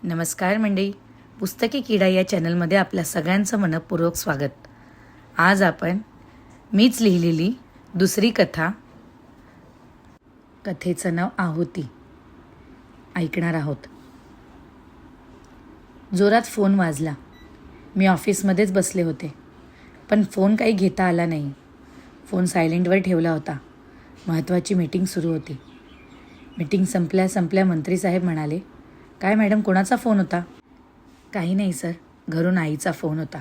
नमस्कार मंडळी, पुस्तकी किडा या चॅनलमध्ये आपल्या सगळ्यांचं मनपूर्वक स्वागत. आज आपण मीच लिहिलेली दुसरी कथा, कथेचं नाव आहुती, ऐकणार आहोत. जोरात फोन वाजला. मी ऑफिसमध्येच बसले होते, पण फोन काही घेता आला नाही. फोन सायलेंटवर ठेवला होता. महत्त्वाची मीटिंग सुरू होती. मीटिंग संपल्या मंत्रीसाहेब म्हणाले, काय मॅडम, कोणाचा फोन होता? काही नाही सर, घरून आईचा फोन होता.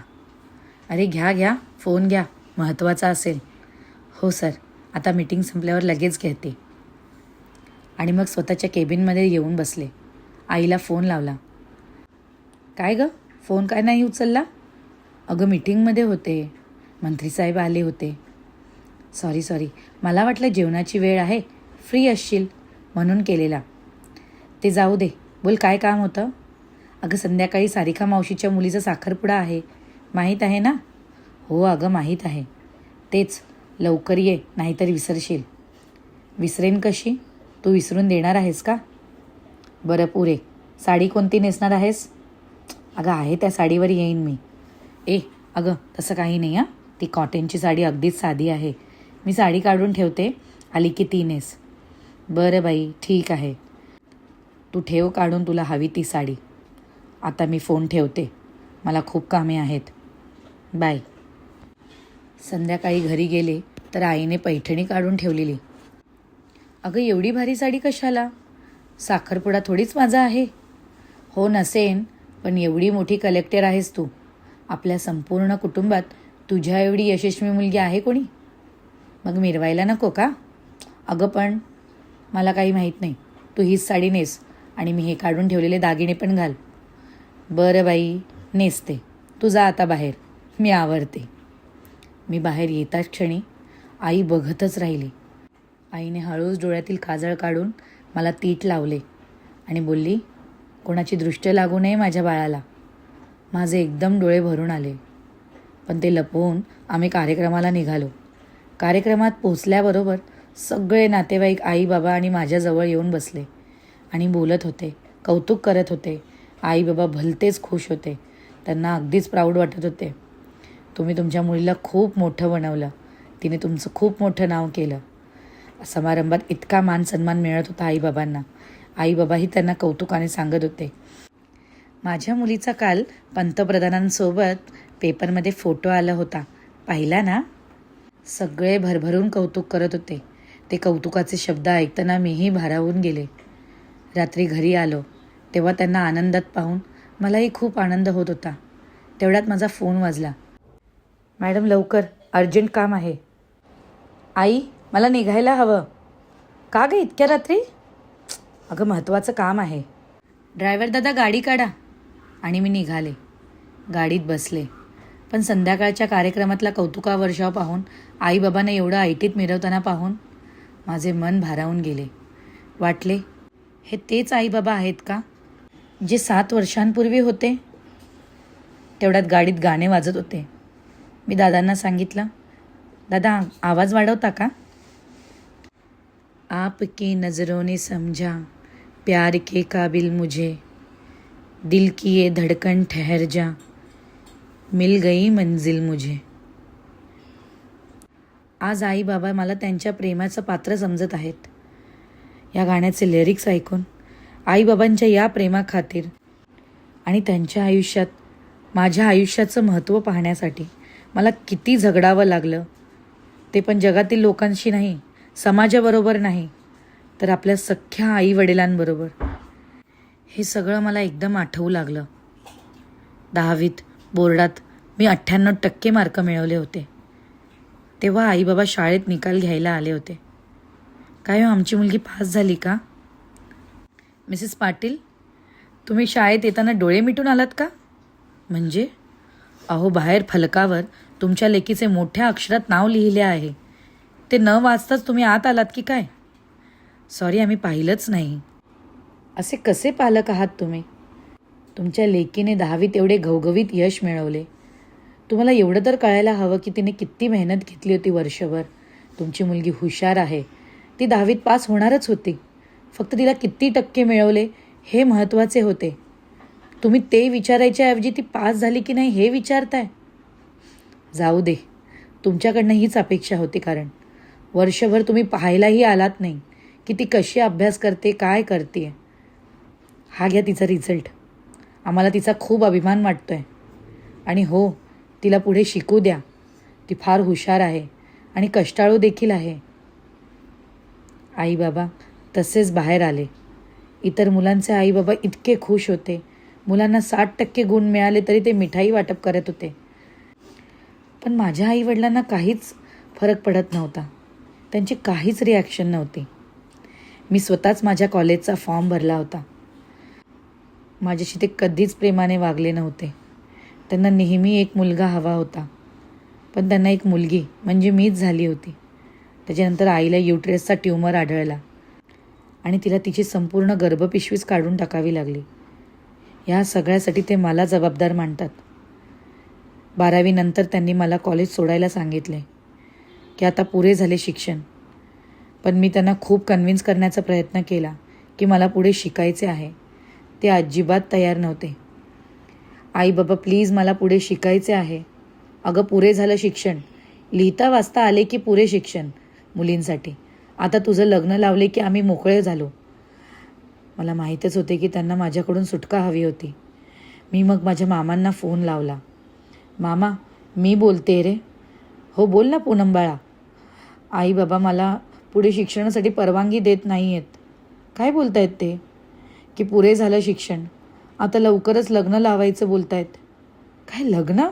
अरे घ्या, फोन घ्या, महत्त्वाचा असेल. हो सर, आता मीटिंग संपल्यावर लगेच घेते. आणि मग स्वतःच्या केबिनमध्ये येऊन बसले. आईला फोन लावला. काय गं, फोन काय नाही उचलला? अगं मीटिंगमध्ये होते, मंत्रीसाहेब आले होते. सॉरी, मला वाटलं जेवणाची वेळ आहे, फ्री असशील म्हणून केलेला. ते जाऊ दे, बोल, काय काम होतं? अगं संध्याकाळी सारिका मावशीच्या मुलीचा साखरपुडा आहे, माहीत आहे ना? हो अगं माहीत आहे. तेच, लवकर ये नाहीतर विसरशील. विसरेन कशी? तू विसरून देणार आहेस का? बरं पुरे, साडी कोणती नेसणार आहेस? अगं आहे त्या साडीवर येईन मी. अगं तसं काही नाही हां, ती कॉटनची साडी अगदीच साधी आहे. मी साडी काढून ठेवते, आली की ती नेस. बरं बाई, ठीक आहे. तू ठेव काढून तुला हवी ती साडी. आता मी फोन ठेवते, मला खूप कामे आहेत. बाय. संध्याकाळी घरी गेले तर आईने पैठणी काढून ठेवलेली. अगं एवढी भारी साडी कशाला? साखरपुडा थोडीच माझा आहे. हो नसेन, पण एवढी मोठी कलेक्टर आहेस तू. आपल्या संपूर्ण कुटुंबात तुझ्या एवढी यशस्वी मुलगी आहे कोणी? मग मिरवायला नको का? अगं पण मला काही माहीत नाही. तू हीच साडी नेस आणि मी हे काढून ठेवलेले दागिने पण घाल. बरं बाई, नेसते. तू जा आता बाहेर, मी आवरते. मी बाहेर येताच क्षणी आई बघतच राहिली. आईने हळूच डोळ्यातील काजळ काढून मला तीट लावले आणि बोलली, कोणाची दृष्टी लागू नये माझ्या बाळाला. माझे एकदम डोळे भरून आले, पण ते लपवून आम्ही कार्यक्रमाला निघालो. कार्यक्रमात पोचल्याबरोबर सगळे नातेवाईक, आई बाबा आणि माझ्याजवळ येऊन बसले आणि बोलत होते, कौतुक करत होते. आई बाबा भलतेच खुश होते. त्यांना अगदीच प्राऊड वाटत होते. तुम्ही तुमच्या मुलीला खूप मोठं बनवलं, तिने तुमचं खूप मोठं नाव केलं. समारंभात इतका मान सन्मान मिळत होता आईबाबांना. आईबाबाही त्यांना कौतुकाने सांगत होते. माझ्या मुलीचा काल पंतप्रधानांसोबत पेपरमध्ये फोटो आला होता, पाहिला ना? सगळे भरभरून कौतुक करत होते. ते कौतुकाचे शब्द ऐकताना मीही भारावून गेले. रात्री घरी आलो तेव्हा त्यांना आनंदात पाहून मलाही खूप आनंद होत होता. तेवढ्यात माझा फोन वाजला. मॅडम लवकर, अर्जंट काम आहे. आई, मला निघायला हवं. का गं इतक्या रात्री? अगं महत्त्वाचं काम आहे. ड्रायव्हर दादा गाडी काढा. आणि मी निघाले. गाडीत बसले. पण संध्याकाळच्या कार्यक्रमातला कौतुकावर्षाव पाहून, आईबाबांना एवढं ऐटीत मिरवताना पाहून माझे मन भारावून गेले. वाटले, हे तेच आईबाबा आहेत का जे 7 वर्षांपूर्वी होते? तेवढ्यात गाडीत गाणे वाजत होते. मी दादांना सांगितलं, दादा आवाज वाढवता का? आपकी नज़रों ने समझा प्यार के काबिल मुझे, दिल की ये धड़कन ठहर जा, मिल गई मंजिल मुझे. आज आई बाबा मला त्यांच्या प्रेमाचं पात्र समजत आहेत. या गाण्याचे लिरिक्स ऐकून आईबाबांच्या या प्रेमाखातीर आणि त्यांच्या आयुष्यात माझ्या आयुष्याचं महत्त्व पाहण्यासाठी मला किती झगडावं लागलं. ते पण जगातील लोकांशी नाही, समाजाबरोबर नाही, तर आपल्या सख्ख्या आई वडिलांबरोबर. हे सगळं मला एकदम आठवू लागलं. 10वीत बोर्डात मी 98% मार्क मिळवले होते. तेव्हा आईबाबा शाळेत निकाल घ्यायला आले होते. काय हो, आमची मुलगी पास झाली का? मिसेस पाटील, तुम्ही शाळेत येताना डोळे मिटून आलात का? म्हणजे? अहो, बाहेर फलकावर तुमच्या लेकीचे मोठ्या अक्षरात नाव लिहिले आहे. ते न वाचताच तुम्ही आत आलात की काय? सॉरी, आम्ही पाहिलंच नाही. असे कसे पालक आहात तुम्ही? तुमच्या लेकीने 10वीत एवढे घवघवीत यश मिळवले. तुम्हाला एवढं तर कळायला हवं की तिने किती मेहनत घेतली होती वर्षभर. तुमची मुलगी हुशार आहे, ती 10वीत पास होणारच होती. फक्त तिला किती टक्के मिळवले हे महत्त्वाचे होते. तुम्ही ते विचारायच्या ऐवजी ती पास झाली की नाही हे विचारताय. जाऊ दे, तुमच्याकडनं हीच अपेक्षा होती, कारण वर्षभर तुम्ही पाहायलाही आलात नाही की ती कशी अभ्यास करते, काय करते. हा घ्या तिचा रिझल्ट. आम्हाला तिचा खूप अभिमान वाटतोय. आणि हो, तिला पुढे शिकू द्या. ती फार हुशार आहे आणि कष्टाळू देखील आहे. आई बाबा तसेच बाहेर आले. इतर मुलांचे आई बाबा इतके खुश होते. मुलांना 60% गुण मिळाले तरी ते मिठाई वाटप करत होते. पण माझ्या आईवडिलांना काहीच फरक पडत नव्हता. त्यांची काहीच रिॲक्शन नव्हती. मी स्वतःच माझ्या कॉलेजचा फॉर्म भरला होता. माझ्याशी ते कधीच प्रेमाने वागले नव्हते. त्यांना नेहमी एक मुलगा हवा होता, पण त्यांना एक मुलगी म्हणजे मीच झाली होती. त्याच्यानंतर आईला युटरसचा ट्यूमर आढळला आणि तिला तिची संपूर्ण गर्भपिशवीच काढून टाकावी लागली. ह्या सगळ्यासाठी ते मला जबाबदार मानतात. 12वी नंतर त्यांनी मला कॉलेज सोडायला सांगितले की आता पुरे झाले शिक्षण. पण मी त्यांना खूप कन्व्हिन्स करण्याचा प्रयत्न केला की मला पुढे शिकायचे आहे. ते अजिबात तयार नव्हते. आई बाबा प्लीज, मला पुढे शिकायचे आहे. अगं पुरे झालं शिक्षण, लिहिता वाचता आले की पुरे शिक्षण मुलींसाठी. आता तुझं लग्न लावले की आम्ही मोकळे झालो. मला माहीतच होते की त्यांना माझ्याकडून सुटका हवी होती. मी मग माझ्या मामांना फोन लावला. मामा, मी बोलते रे. हो बोल ना पूनम बाळा. आई बाबा मला पुढे शिक्षणासाठी परवानगी देत नाही आहेत. काय बोलतायत ते? की पुरे झालं शिक्षण, आता लवकरच लग्न लावायचं बोलतायत. काय लग्न?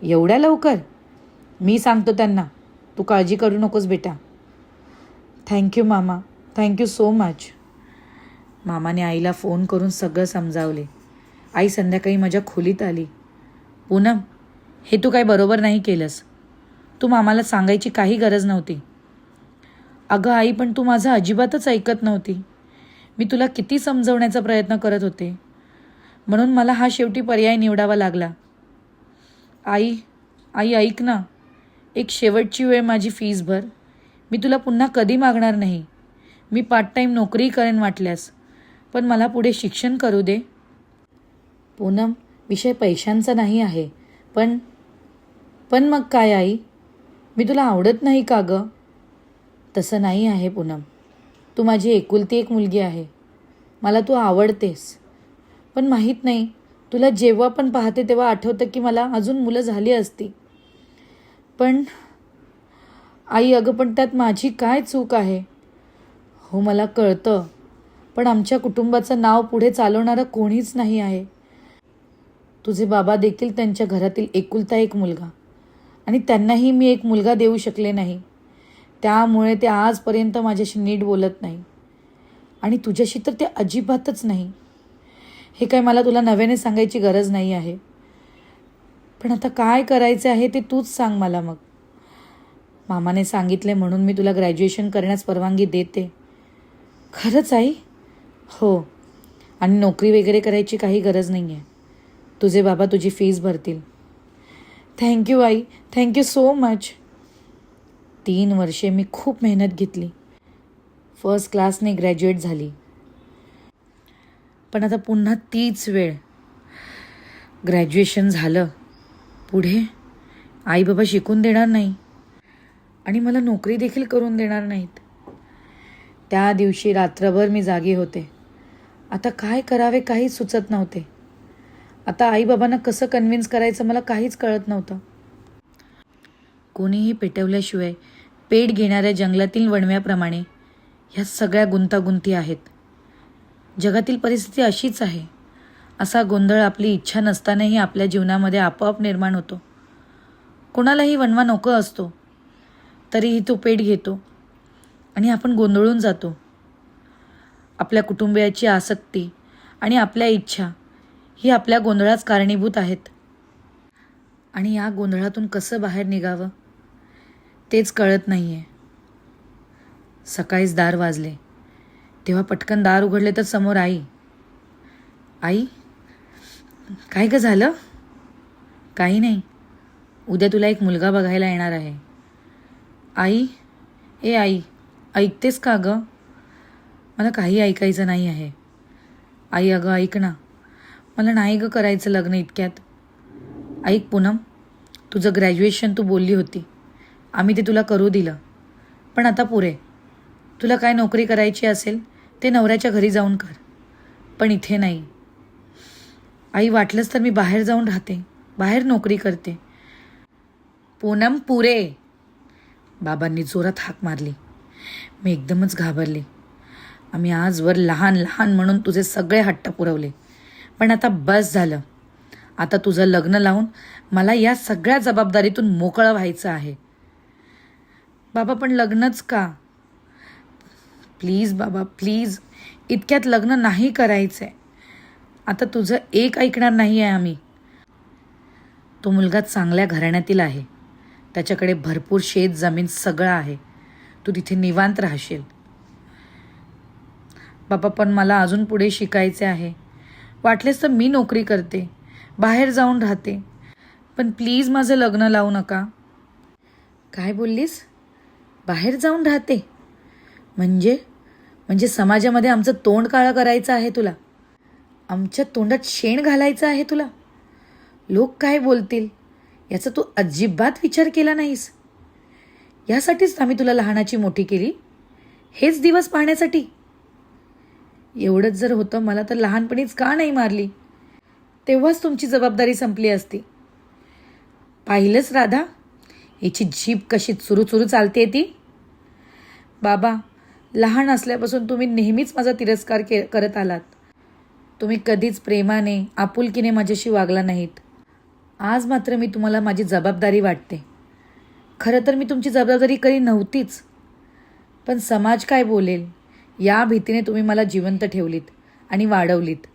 एवढ्या लवकर? मी सांगतो त्यांना, तू काळजी करू नकोस बेटा. थँक्यू मामा, थँक्यू सो मच. मामाने आईला फोन करून सगळं समजावले. आई संध्याकाळी माझ्या खोलीत आली. पूनम, हे तू काय बरोबर नाही केलंस. तू मामाला सांगायची काही गरज नव्हती. अगं आई, पण तू माझं अजिबातच ऐकत नव्हती. मी तुला किती समजवण्याचा प्रयत्न करत होते, म्हणून मला हा शेवटी पर्याय निवडावा लागला. आई ऐक ना, एक शेवटची वेळ माझी फीस भर. मी तुला पुन्हा कधी मागणार नाही. मी पार्ट टाईम नोकरी करेन वाटल्यास, पण मला पुढे शिक्षण करू दे. पूनम, विषय पैशांचा नाही आहे. पण मग काय आई? मी तुला आवडत नाही का गं? तसं नाही आहे पूनम. तू माझी एकुलती एक मुलगी आहे. मला तू आवडतेस. पण माहीत नाही, तुला जेव्हा पण पाहते तेव्हा आठवतं की मला अजून मुलं झाली असती. पण आई, अगं पण त्यात माझी काय चूक आहे? हो मला कळतं, पण आमच्या कुटुंबाचं नाव पुढे चालवणारं कोणीच नाही आहे. तुझे बाबा देखील त्यांच्या घरातील एकुलता एक मुलगा, आणि त्यांनाही मी एक मुलगा देऊ शकले नाही. त्यामुळे ते आजपर्यंत माझ्याशी नीट बोलत नाही, आणि तुझ्याशी तर ते अजिबातच नाही. हे काय मला तुला नव्याने सांगायची गरज नाही आहे. पण आता काय करायचे आहे ते तूच सांग मला. मग मामाने सांगितले म्हणून मी तुला ग्रॅज्युएशन करण्यास परवानगी देते. खरंच आई? हो, आणि नोकरी वगैरे करायची काही गरज नाही आहे. तुझे बाबा तुझी फीस भरतील. थँक्यू आई, थँक्यू सो मच. 3 वर्षे मी खूप मेहनत घेतली. फर्स्ट क्लासने ग्रॅज्युएट झाली. पण आता पुन्हा तीच वेळ. ग्रॅज्युएशन झालं, पुढे आई बाबा शिकून देणार नाही आणि मला नोकरी देखील करून देणार नाहीत. त्या दिवशी रात्रभर मी जागी होते. आता काय करावे काहीच सुचत नव्हते. आता आई बाबांना कसं कन्व्हिन्स करायचं मला काहीच कळत नव्हतं. कोणीही पेटवल्याशिवाय पेट घेणाऱ्या जंगलातील वणव्याप्रमाणे ह्या सगळ्या गुंतागुंती आहेत. जगातील परिस्थिती अशीच आहे. असा गोंधळ आपली इच्छा नसतानाही आपल्या जीवनामध्ये आपोआप निर्माण होतो. कोणालाही वणवा नको असतो, तरीही तो पेट घेतो आणि आपण गोंधळून जातो. आपल्या कुटुंबियाची आसक्ती आणि आपल्या इच्छा ही आपल्या गोंधळास कारणीभूत आहेत. आणि या गोंधळातून कसं बाहेर निघावं तेच कळत नाही आहे. सकाळीच दार वाजले. तेव्हा पटकन दार उघडले तर समोर आई. आई, काय गं झालं? काही नाही, उद्या तुला एक मुलगा बघायला येणार आहे. आई, ए आई, ऐकतेस का गं? मला काही ऐकायचं नाही आहे. आई अगं ऐक ना, मला नाही ग करायचं लग्न इतक्यात. ऐक पूनम, तुझं ग्रॅज्युएशन तू बोलली होती, आम्ही ते तुला करू दिलं, पण आता पुरे. तुला काय नोकरी करायची असेल ते नवऱ्याच्या घरी जाऊन कर, पण इथे नाही. आई, वाटलंच तर मी बाहेर जाऊन राहते, बाहेर नोकरी करते. पूनम, पुरे. बाबांनी जोरात हाक मारली. मी एकदमच घाबरले. आम्ही आजवर लहान लहान म्हणून तुझे सगळे हट्ट पुरवले, पण आता बस झालं. आता तुझं लग्न लावून मला या सगळ्या जबाबदारीतून मोकळं व्हायचं आहे. बाबा, पण लग्नच का? प्लीज बाबा, प्लीज. इतक्यात लग्न नाही करायचंय. आता तुझं एक ऐकणार नाही आहे आम्ही. तो मुलगा चांगल्या घराण्यातील आहे, त्याच्याकडे भरपूर शेत जमीन सगळं आहे. तू तिथे निवांत राहशील. बाबा, पण मला अजून पुढे शिकायचे आहे. वाटलेस तर मी नोकरी करते, बाहेर जाऊन राहते, पण प्लीज माझं लग्न लावू नका. काय बोललीस? बाहेर जाऊन राहते म्हणजे? म्हणजे समाजामध्ये आमचं तोंड काळं करायचं आहे तुला? आमच्या तोंडात शेण घालायचं आहे तुला? लोक काय बोलतील याचा तू अजिबात विचार केला नाहीस. यासाठीच आम्ही तुला लहानाची मोठी केली, हेच दिवस पाहण्यासाठी. एवढंच जर होतं मला तर लहानपणीच का नाही मारली? तेव्हाच तुमची जबाबदारी संपली असती. पाहिलंच राधा, हिची जीभ कशी चुरू चालते ती. बाबा, लहान असल्यापासून तुम्ही नेहमीच माझा तिरस्कार करत आलात. तुम्ही कधीच प्रेमाने आपुलकीने माझ्याशी वागला नाहीत. आज मात्र मी तुम्हाला माझी जबाबदारी वाटते. खरं तर मी तुमची जबाबदारी कधी नव्हतीच, पण समाज काय बोलेल या भीतीने तुम्ही मला जिवंत ठेवलीत आणि वाढवलीत.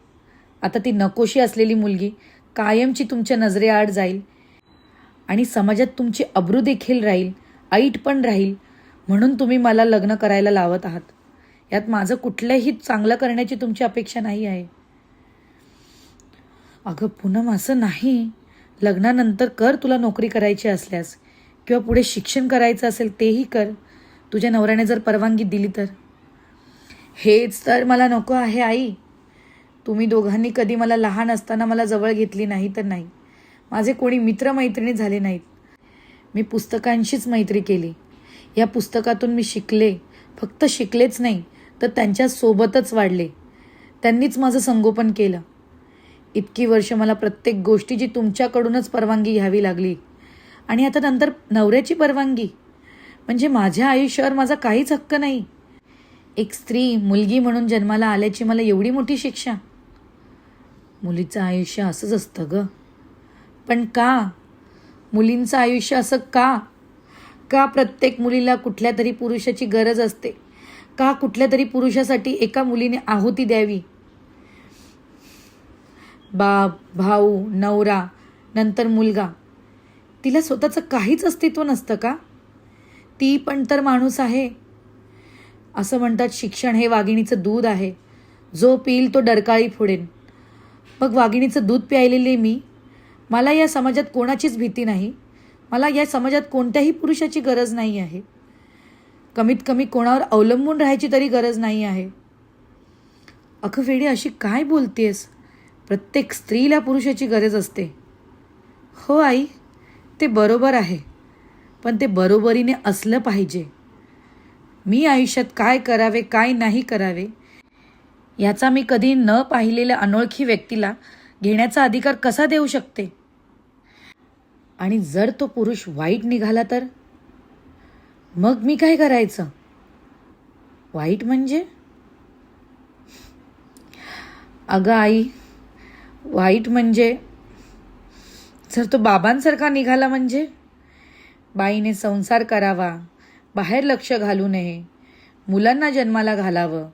आता ती नकोशी असलेली मुलगी कायमची तुमच्या नजरेआड जाईल आणि समाजात तुमची अब्रू देखील राहील, ऐट पण राहील, म्हणून तुम्ही मला लग्न करायला लावत आहात. यात माझं कुठलंही चांगलं करण्याची तुमची अपेक्षा नाही आहे. अगं पूनम, असं नाही. लग्नानंतर कर, तुला नोकरी करायची असल्यास, किंवा पुढे शिक्षण करायचं असेल तेही कर, तुझ्या नवऱ्याने जर परवानगी दिली तर. हेच तर मला नको आहे आई. तुम्ही दोघांनी कधी मला लहान असताना मला जवळ घेतली नाही तर नाही. माझे कोणी मित्रमैत्रिणी झाले नाहीत. मी पुस्तकांशीच मैत्री केली. या पुस्तकातून मी शिकले, फक्त शिकलेच नाही तर त्यांच्यासोबतच वाढले. त्यांनीच माझं संगोपन केलं. इतकी वर्ष मला प्रत्येक गोष्टीची तुमच्याकडूनच परवानगी घ्यावी लागली, आणि आता नंतर नवऱ्याची परवानगी. म्हणजे माझ्या आयुष्यावर माझा काहीच हक्क नाही. एक स्त्री, मुलगी म्हणून जन्माला आल्याची मला एवढी मोठी शिक्षा. मुलीचं आयुष्य असंच असतं ग. पण का? मुलींचं आयुष्य असं का? का प्रत्येक मुलीला कुठल्या तरी पुरुषाची गरज असते? का कुठल्या तरी पुरुषासाठी एका मुलीने आहुती द्यावी? बाप, भाऊ, नवरा, नंतर मुलगा. तिला स्वतःचं काहीच अस्तित्व नसतं का? ती पण तर माणूस आहे. असं म्हणतात शिक्षण हे वाघिणीचं दूध आहे, जो पिईल तो डरकाळी फोडेन. मग वाघिणीचं दूध प्यायलेले मी. मला या समाजात कोणाचीच भीती नाही. मला या समाजात कोणत्याही पुरुषाची गरज नाही आहे. कमीत कमी कोणावर अवलंबून राहायची तरी गरज नाही आहे. अगं वेडी, अशी काय बोलतेस? प्रत्येक स्त्रीला पुरुषाची गरज असते. हो आई, ते बरोबर आहे, पण ते बरोबरीने असलं पाहिजे. मी आयुष्यात काय करावे काय नाही करावे याचा मी कधी न पाहिलेल्या अनोळखी व्यक्तीला घेण्याचा अधिकार कसा देऊ शकते? आणि जर तो पुरुष वाईट निघाला तर मग मी काय करायचं? वाईट म्हणजे? अगं आई, वाईट म्हणजे जर तो बाबांसारखा निघाला म्हणजे? बाईने संसार करावा, बाहेर लक्ष घालू नये, मुलांना जन्माला घालावं,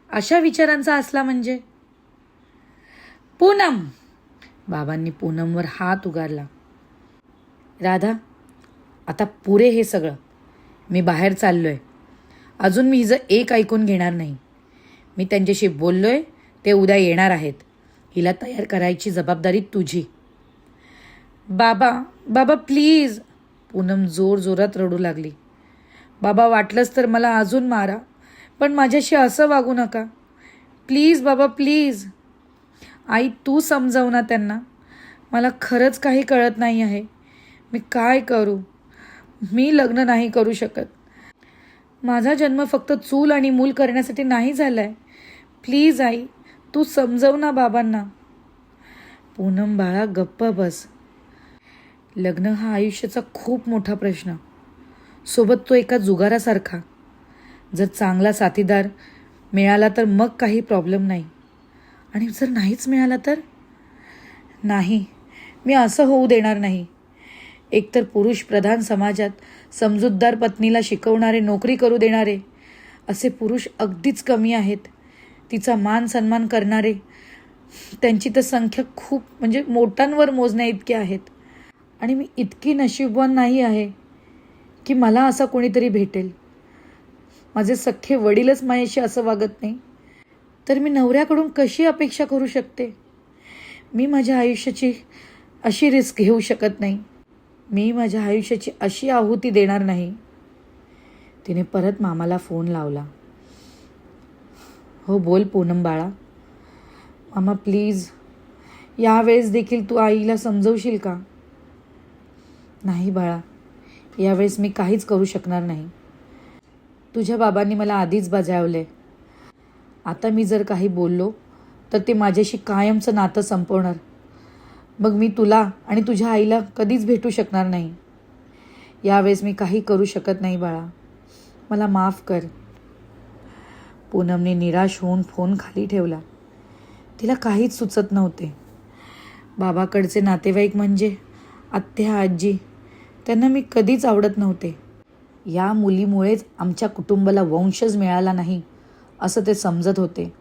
अशा विचारांचा असला म्हणजे? पूनम, बाबांनी पूनमवर हात उगारला. राधा, आता पुरे हे सगळं. मी बाहेर चाललोय. अजून मी हिचं एक ऐकून घेणार नाही. मी त्यांच्याशी बोललोय, ते उद्या येणार आहेत. हिला तयार करायची जबाबदारी तुझी. बाबा, बाबा प्लीज. पूनम जोरात रडू लागली. बाबा, वाटलंच तर मला अजून मारा, पण माझ्याशी असं वागू नका. प्लीज बाबा, प्लीज. आई तू समजाव ना त्यांना. मला खरंच काही कळत नाही आहे. मी काय करू? मी लग्न नाही करू शकत. माझा जन्म फक्त चूल आणि मूल करण्यासाठी नाही झाला आहे. प्लीज आई, तू समजव ना बाबांना. पूनम बाळा गप्प बस. लग्न हा आयुष्याचा खूप मोठा प्रश्न. सोबत तो एका जुगारासारखा. जर चांगला साथीदार मिळाला तर मग काही प्रॉब्लेम नाही, आणि जर नाहीच मिळाला तर नाही, मी असं होऊ देणार नाही. एकतर पुरुष प्रधान समाजात समजूतदार पत्नीला शिकवणारे, नोकरी करू देणारे असे पुरुष अगदीच कमी आहेत. तिचा मान सन्मान करणारे त्यांची तर संख्या खूप म्हणजे मोठ्यांवर मोजण्या इतके आहेत. आणि मी इतकी नशीबवान नाही आहे की मला असा कोणीतरी भेटेल. माझे सख्खे वडीलच माझ्याशी असं वागत नाही, तर मी नवऱ्याकडून कशी अपेक्षा करू शकते? मी माझ्या आयुष्याची अशी रिस्क घेऊ शकत नाही. मी माझ्या आयुष्याची अशी आहुती देणार नाही. तिने परत मामाला फोन लावला. हो बोल पूनम बाळा. मामा प्लीज, यावेळेस देखील तू आईला समजवशील का? नाही बाळा, यावेळेस मी काहीच करू शकणार नाही. तुझ्या बाबांनी मला आधीच बजावले. आता मी जर काही बोललो तर ते माझ्याशी कायमचं नातं संपवणार. मग मी तुला आणि तुझ्या आईला कधीच भेटू शकणार नाही. यावेळेस मी काही करू शकत नाही बाळा, मला माफ कर. पूनमने निराश होऊन फोन खाली ठेवला. तिला काहीच सुचत नव्हते. बाबाकडचे नातेवाईक म्हणजे आत्या, आजी, त्यांना मी कधीच आवडत नव्हते. या मुलीमुळेच आमच्या कुटुंबाला वंशज मिळाला नाही असं ते समजत होते.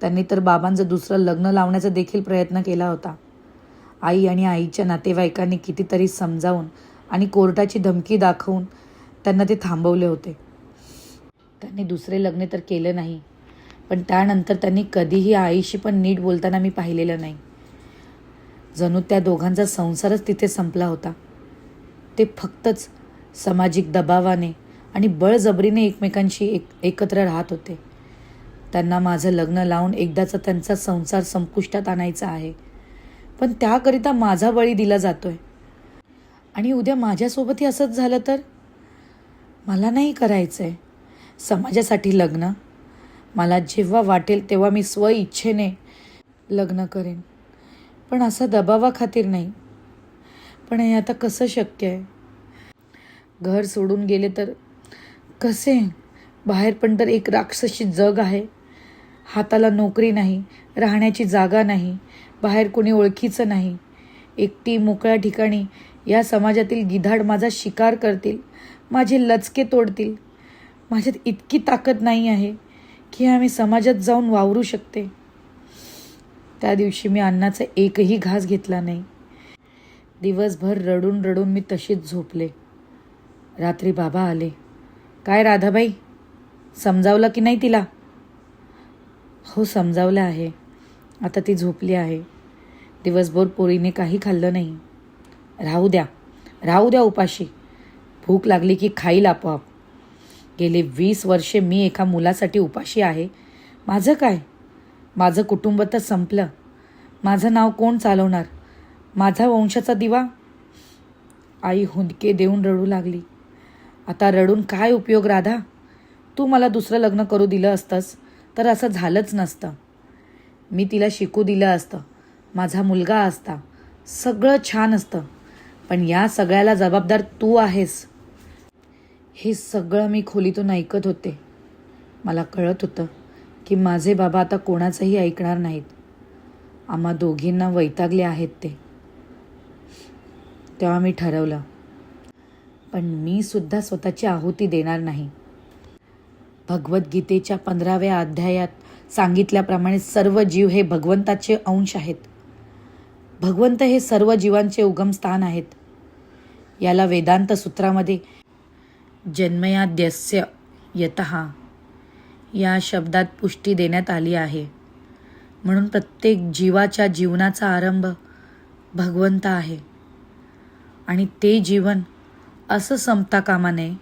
त्यांनी तर बाबांचं दुसरं लग्न लावण्याचा देखील प्रयत्न केला होता. आई आणि आईच्या नातेवाईकांनी कितीतरी समजावून आणि कोर्टाची धमकी दाखवून त्यांना ते थांबवले होते. त्यांनी दुसरे लग्न तर केलं नाही, पण त्यानंतर त्यांनी कधीही आईशी पण नीट बोलताना मी पाहिलेलं नाही. जणू त्या दोघांचा संसारच तिथे संपला होता. ते फक्तच सामाजिक दबावाने आणि बळजबरीने एकमेकांशी एकत्र राहत होते. त्यांना माझं लग्न लावून एकदाचा त्यांचा संसार संपुष्टात आणायचा आहे, पण त्याकरिता माझा बळी दिला जातोय. आणि उद्या माझ्यासोबतही असंच झालं तर? मला नाही करायचं आहे समाजासाठी लग्न. मला जेव्हा वाटेल तेव्हा मी स्वइच्छेने लग्न करेन, पण असा दबावाखातीर नाही. पण हे आता कसं शक्य आहे? घर सोडून गेले तर कसे? बाहेर पण तर एक राक्षसी जग आहे. हाताला नोकरी नाही, राहण्याची जागा नाही, बाहेर कोणी ओळखीचं नाही. एकटी मोकळ्या ठिकाणी या समाजातील गिधाड माझा शिकार करतील, माझे लचके तोडतील. माझ्यात इतकी ताकद नाही आहे की आम्ही समाजात जाऊन वावरू शकते. त्या दिवशी मी अन्नाचा एकही घास घेतला नाही. दिवसभर रडून रडून मी तशीच झोपले. रात्री बाबा आले. काय राधाबाई, समजावलं की नाही तिला? हो समजावलं आहे. आता ती झोपली आहे. दिवसभर पोरीने काही खाल्लं नाही. राहू द्या उपाशी. भूक लागली की खाईल आपोआप. गेले 20 वर्षे मी एका मुलासाठी उपाशी आहे. माझं काय? माझं कुटुंब तर संपलं. माझं नाव कोण चालवणार? माझा वंशाचा दिवा? आई हुंदके देऊन रडू लागली. आता रडून काय उपयोग राधा? तू मला दुसरं लग्न करू दिलं असतंस तर असं झालंच नसतं. मी तिला शिकू दिलं असतं, माझा मुलगा असता, सगळं छान असतं. पण या सगळ्याला जबाबदार तू आहेस. हे सगळं मी खोलीतून ऐकत होते. मला कळत होतं की माझे बाबा आता कोणाचंही ऐकणार नाहीत. आम्हा दोघींना वैतागले आहेत ते. तेव्हा मी ठरवलं, पण मी सुद्धा स्वतःची आहुती देणार नाही. भगवद्गीतेच्या 15व्या अध्यायात सांगितल्याप्रमाणे सर्व जीव हे भगवंताचे अंश आहेत. भगवंत हे सर्व जीवांचे उगमस्थान आहेत. याला वेदांत सूत्रामध्ये जन्मयाद्यस्य यतः या शब्दात पुष्टी देण्यात आली आहे. म्हणून प्रत्येक जीवाच्या जीवनाचा आरंभ भगवंत आहे, आणि ते जीवन असं संपता कामा नये.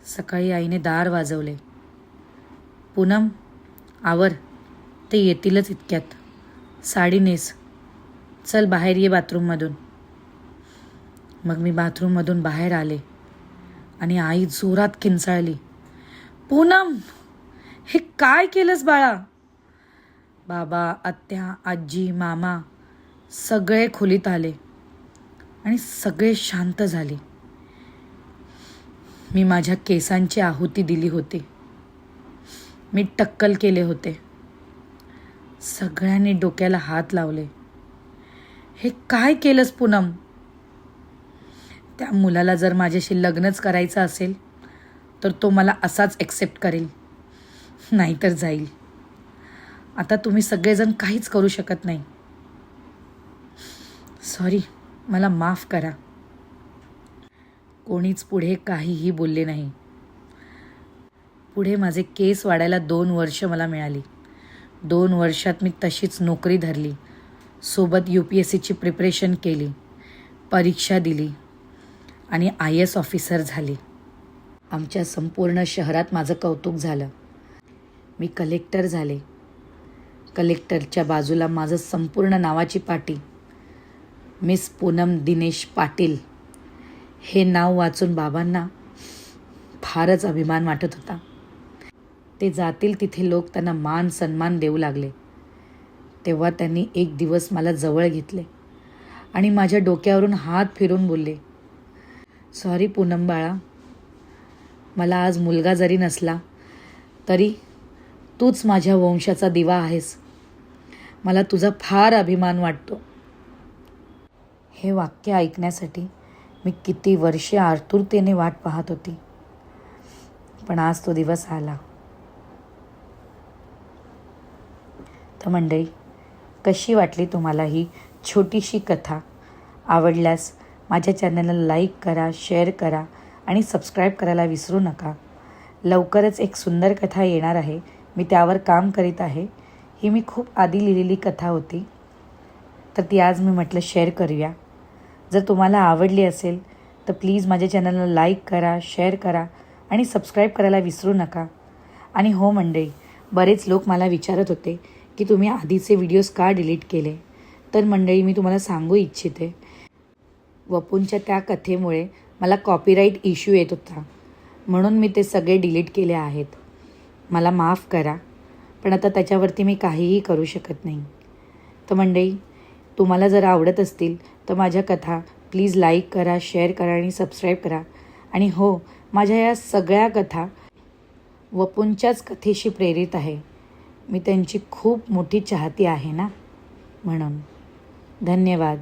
सकाळी आईने दार वाजवले. पूनम, आवर, ते येतीलच इतक्यात. साडी नेस, चल बाहेर ये बाथरूममधून. मग मी बाथरूममधून बाहेर आले आणि आई जोरात किंचाळली, पूनम, हे काय केलंस बाळा? बाबा, आत्या, आजी, मामा सगळे खोलीत आले आणि सगळे शांत झाले. मी माझ्या केसांची आहुती दिली होती. मी टक्कल केले होते. सगळ्यांनी डोक्याला हात लावले. हे काय केलंस पूनम? त्या मुलाला जर माझ्याशी लग्नच करायचं असेल तर तो मला असाच एक्सेप्ट करेल, नाहीतर जाईल. आता तुम्ही सगळेजण काहीच करू शकत नाही. सॉरी, मला माफ करा. कोणीच पुढे काहीही बोलले नाही. पुढे माझे केस वाढायला 2 वर्ष मला मिळाली. 2 वर्षात मी तशीच नोकरी धरली. सोबत UPSCची प्रिपरेशन केली, परीक्षा दिली आणि IAS ऑफिसर झाली. आमच्या संपूर्ण शहरात माझं कौतुक झालं. मी कलेक्टर झाले. कलेक्टरच्या बाजूला माझं संपूर्ण नावाची पाटी, मिस पूनम दिनेश पाटील, हे नाव वाचून बाबांना फारच अभिमान वाटत होता. ते जातील तिथे लोक त्यांना मान सन्मान देऊ लागले. तेव्हा त्यांनी एक दिवस मला जवळ घेतले आणि माझ्या डोक्यावरून हात फिरून बोलले, सॉरी पूनम बाळा, मला आज मुलगा जरी नसला तरी तूच माझ्या वंशाचा दिवा आहेस. मला तुझा फार अभिमान वाटतो. हे वाक्य ऐकण्यासाठी मी किती वर्षे आतुरतेने वाट पाहत होती. पण आज तो दिवस आला. तर मंडळी, कशी वाटली तुम्हाला ही छोटीशी कथा? आवडल्यास माझ्या चॅनलला लाईक करा, शेअर करा आणि सबस्क्राईब करायला विसरू नका. लवकरच एक सुंदर कथा येणार आहे. मी त्यावर काम करीत आहे. ही मी खूप आधी लिहिलेली कथा होती, तर ती आज मी म्हटलं शेअर करूया. जर तुम्हाला आवडली असेल तर प्लीज माझ्या चॅनलला लाईक करा, शेअर करा आणि सबस्क्राईब करायला विसरू नका. आणि हो मंडळी, बरेच लोक मला विचारत होते की तुम्ही आधीचे व्हिडिओज का डिलीट केले. तर मंडळी, मी तुम्हाला सांगू इच्छिते, वपूंच्या त्या कथेमुळे मला कॉपीराईट इश्यू येत होता, म्हणून मी ते सगळे डिलीट केले आहेत. मला माफ करा, पण आता त्याच्यावरती मी काहीही करू शकत नाही. तर मंडळी, तुम्हाला जर आवडत असतील तर माझ्या कथा प्लीज लाईक करा, शेअर करा आणि सबस्क्राईब करा. आणि हो, माझ्या या सगळ्या कथा वपूंच्याच कथेशी प्रेरित आहे. मी त्यांची खूप मोठी चाहती आहे ना, म्हणून धन्यवाद.